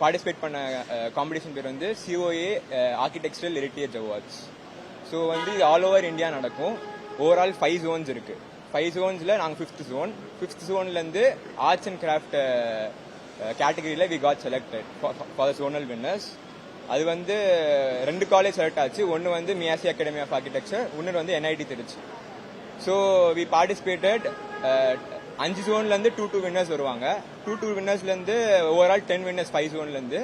Participate பண்ண competition பேர் வந்து COA architectural heritage awards. So வந்து இது ஆல் ஓவர் இந்தியா நடக்கும். ஓவரால் 5 zones இருக்கு. 5 zonesல நாங்கள் 5th zone. 5th zoneலேருந்து ஆர்ட்ஸ் அண்ட் கிராஃப்ட் கேட்டகரியில் we got selected for the zonal winners. அது வந்து 2 காலேஜ் செலக்ட் ஆச்சு. ஒன்று வந்து மியாசி அகாடமி ஆஃப் ஆர்கிடெக்சர், இன்னொரு வந்து NIT Trichy. So we participated 5 zoneலேருந்து 2 winners வருவாங்க. 2 winnersலேருந்து ஓவரால் 10 winners 5 zoneலேருந்து.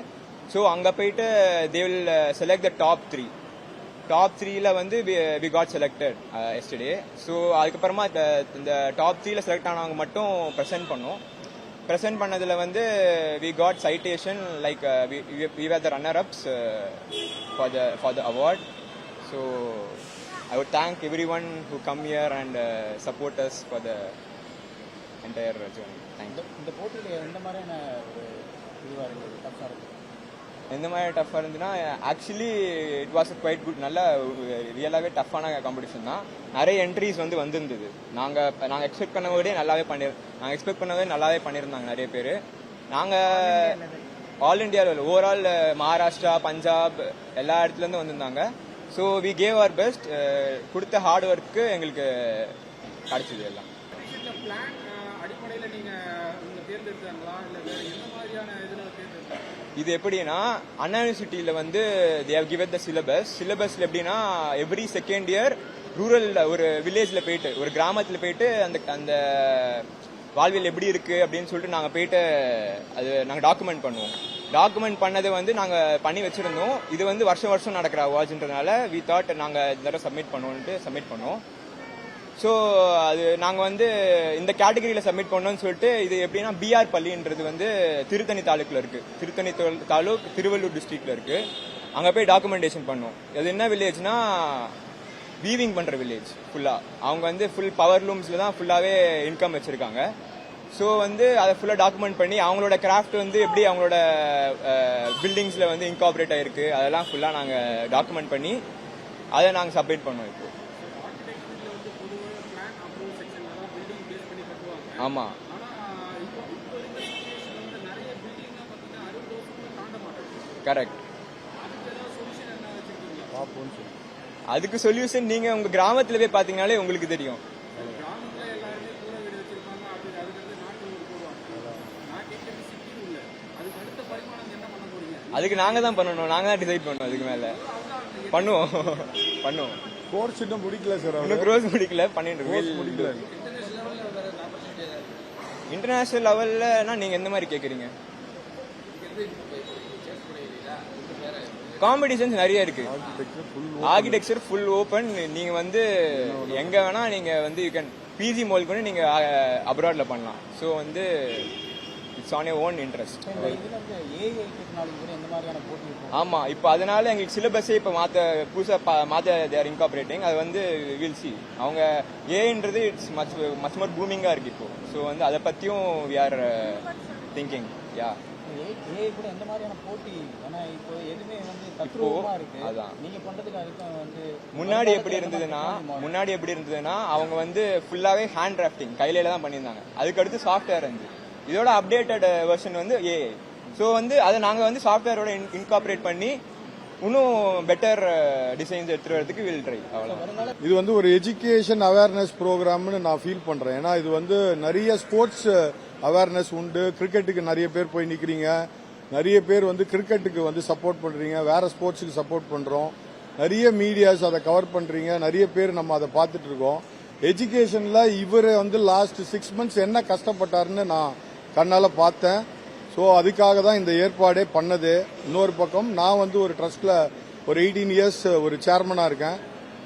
ஸோ அங்கே போயிட்டு they will select the top 3. Top 3ல வந்து we got selected yesterday. So அதுக்கப்புறமா இந்த டாப் 3ல செலக்ட் ஆனவங்க மட்டும் ப்ரெசென்ட் பண்ணோம். ப்ரெசென்ட் பண்ணதில் வந்து we got citation like we were the runner ups for the award. So I would thank everyone who come here and support us for the entire journey. Thank you. இந்த போட்டியில் எந்த மாதிரியான ஒரு இதுவாக இருந்தது, டஃப்பாக இருந்தது? எந்த மாதிரி டஃப்பாக இருந்துன்னா, actually it was quite good. நல்ல ரியலாகவே டஃப்பான காம்படிஷன் தான். நிறைய என்ட்ரிஸ் வந்து வந்திருந்தது. நாங்கள் எக்ஸ்பெக்ட் பண்ணவே நல்லாவே நல்லாவே பண்ணியிருந்தாங்க நிறைய பேர். நாங்கள் ஆல் இண்டியாவில் ஓவரால் மகாராஷ்டிரா, பஞ்சாப் எல்லா இடத்துலேருந்து வந்திருந்தாங்க. So we gave our best. கொடுத்த ஹார்ட் ஒர்க்கு எங்களுக்கு கிடைச்சது எல்லாம். இது எப்படின்னா, அண்ணா யூனிவர்சிட்டியில வந்து தே ஹவ் கிவன் த சிலபஸ்ல எப்படின்னா எவ்ரி செகண்ட் இயர் ரூரல் ஒரு வில்லேஜ்ல போயிட்டு, ஒரு கிராமத்துல போயிட்டு அந்த வாழ்வியல் எப்படி இருக்கு அப்படின்னு சொல்லிட்டு நாங்கள் போயிட்டு அது நாங்கள் டாக்குமெண்ட் பண்ணுவோம். டாக்குமெண்ட் பண்ணதை வந்து நாங்கள் பண்ணி வச்சிருந்தோம். இது வந்து வருஷம் நடக்கிற அவார்ட்ஸ்ன்றதுனால வி தாட் நாங்கள் இந்த தடவை சப்மிட் பண்ணோம். ஸோ அது நாங்கள் வந்து இந்த கேட்டகரியில் சப்மிட் பண்ணோம்னு சொல்லிட்டு, இது எப்படின்னா பிஆர் பள்ளின்றது வந்து திருத்தணி தாலுக்கில் இருக்குது. திருத்தணி தாலுக் திருவள்ளூர் டிஸ்ட்ரிக்டில் இருக்குது. அங்கே போய் டாக்குமெண்டேஷன் பண்ணோம். அது என்ன வில்லேஜ்னா வீவிங் பண்ணுற வில்லேஜ் ஃபுல்லாக. அவங்க வந்து ஃபுல் பவர் லூம்ஸில் தான் ஃபுல்லாகவே இன்கம் வச்சுருக்காங்க. ஸோ வந்து அதை ஃபுல்லாக டாக்குமெண்ட் பண்ணி அவங்களோட கிராஃப்ட் வந்து எப்படி அவங்களோட பில்டிங்ஸில் வந்து இன்கார்பரேட் ஆகிருக்கு அதெல்லாம் ஃபுல்லாக நாங்கள் டாக்குமெண்ட் பண்ணி அதை நாங்கள் சப்மிட் பண்ணோம். இப்போ ஆமாம், கரெக்ட். அதுக்கு சொல்யூஷன் நீங்க உங்க கிராமத்துல போய் பாத்தீங்கன்னாலே உங்களுக்கு தெரியும். அதுக்கு நாங்க தான் பண்ணணும், நாங்க தான் டிசைட் பண்ணணும். அதுக்கு மேல பண்ணுவோம். கோர்ஸ் இன்னும் முடிக்கல சார். இன்னும் கோர்ஸ் முடிக்கல, பண்ணிட்டு. இன்டர்நேஷனல் லெவல்லனா நீங்க எந்த மாதிரி கேக்குறீங்க? காம்படிஷன்ஸ் நிறைய இருக்கு. Architecture full open. நீங்க வந்து எங்க வேணா நீங்க வந்து யூ கேன் பிஜி மோல் கூட நீங்க அப்ராட்ல பண்ணலாம். ஸோ வந்து it's on your own interest. ஆமா, இப்போ அதனால எங்களுக்கு சிலபஸே இப்போ புதுசாக தேர் இன்கார்பரேட்டிங். அது வந்து வில் சி. அவங்க ஏன்றது இட்ஸ் மச் மோர் பூமிங்கா இருக்கு இப்போ. ஸோ வந்து அதை பத்தியும் வி ஆர் திங்கிங். யா, முன்னாடி எப்படி இருந்ததுன்னா அவங்க வந்து ஃபுல்லாவே ஹேண்ட் டிராஃப்டிங் கையில தான் பண்ணியிருந்தாங்க. அதுக்கு அடுத்து சாஃப்ட்வேர் இருந்து இதோட அப்டேட்டட் வெர்ஷன் வந்து ஏஐ. ஸோ வந்து அதை நாங்கள் வந்து சாஃப்ட்வேரோட இன்கார்பரேட் பண்ணி இன்னும் பெட்டர் டிசைன்ஸ் எடுத்துட்டு வரதுக்கு வில் ட்ரை. அவ்வளோ. இது வந்து ஒரு எஜுகேஷன் அவேர்னஸ் ப்ரோக்ராம்னு நான் ஃபீல் பண்றேன். ஏன்னா இது வந்து நிறைய ஸ்போர்ட்ஸ் அவேர்னஸ் உண்டு. கிரிக்கெட்டுக்கு நிறைய பேர் போய் நிக்கிறீங்க, நிறைய பேர் வந்து கிரிக்கெட்டுக்கு வந்து சப்போர்ட் பண்றீங்க, வேற ஸ்போர்ட்ஸுக்கு சப்போர்ட் பண்றோம். நிறைய மீடியாஸ் அதை கவர் பண்றீங்க, நிறைய பேர் நம்ம அதை பார்த்துட்டு இருக்கோம். எஜுகேஷன்ல இவர் வந்து லாஸ்ட் 6 months என்ன கஷ்டப்பட்டாருன்னு நான் கண்ணால பார்த்தேன். ஸோ அதுக்காக தான் இந்த ஏற்பாடே பண்ணது. இன்னொரு பக்கம் நான் வந்து ஒரு ட்ரஸ்ட்ல ஒரு 18 years ஒரு சேர்மனா இருக்கேன்.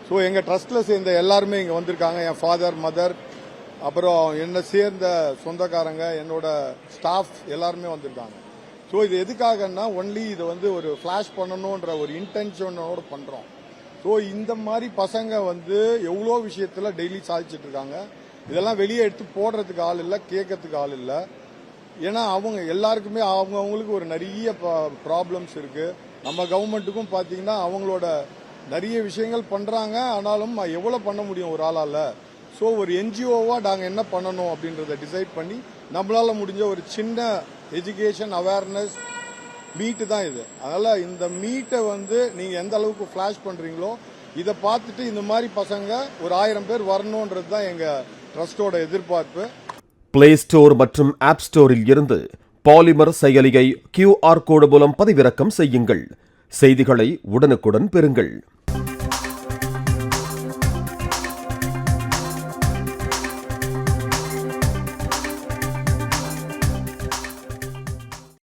ஸோ எங்க ட்ரஸ்ட்ல சேர்ந்த எல்லாருமே இங்க வந்திருக்காங்க. என் ஃபாதர், மதர், அப்புறம் என்னை சேர்ந்த சொந்தக்காரங்க, என்னோட ஸ்டாஃப் எல்லாருமே வந்திருக்காங்க. ஸோ இது எதுக்காகன்னா ஒன்லி இதை வந்து ஒரு ஃபிளாஷ் பண்ணணுன்ற ஒரு இன்டென்ஷனோட பண்றோம். ஸோ இந்த மாதிரி பசங்க வந்து எவ்வளோ விஷயத்துல டெய்லி சாதிச்சுட்டு இருக்காங்க. இதெல்லாம் வெளியே எடுத்து போடுறதுக்கு ஆள் இல்லை, கேட்கறதுக்கு ஆள் இல்லை. ஏன்னா அவங்க எல்லாருக்குமே அவங்களுக்கு ஒரு நிறைய ப்ராப்ளம்ஸ் இருக்கு. நம்ம கவர்மெண்ட்டுக்கும் பாத்தீங்கன்னா அவங்களோட நிறைய விஷயங்கள் பண்றாங்க. ஆனாலும் எவ்வளவு பண்ண முடியும் ஒரு ஆளால? ஸோ ஒரு என்ஜிஓவா நாங்கள் என்ன பண்ணணும் அப்படின்றத டிசைட் பண்ணி நம்மளால முடிஞ்ச ஒரு சின்ன எஜுகேஷன் அவேர்னஸ் மீட்டு தான் இது. அதனால இந்த மீட்டை வந்து நீங்க எந்த அளவுக்கு ஃபிளாஷ் பண்றீங்களோ இதை பார்த்துட்டு இந்த மாதிரி பசங்க ஒரு 1000 பேர் வரணும்ன்றது தான் எங்க ட்ரஸ்டோட எதிர்பார்ப்பு. பிளே ஸ்டோர் மற்றும் ஆப் ஸ்டோரில் இருந்து பாலிமர் செயலியை QR கோடு மூலம் பதிவிறக்கம் செய்யுங்கள். செய்திகளை உடனுக்குடன் பெறுங்கள்.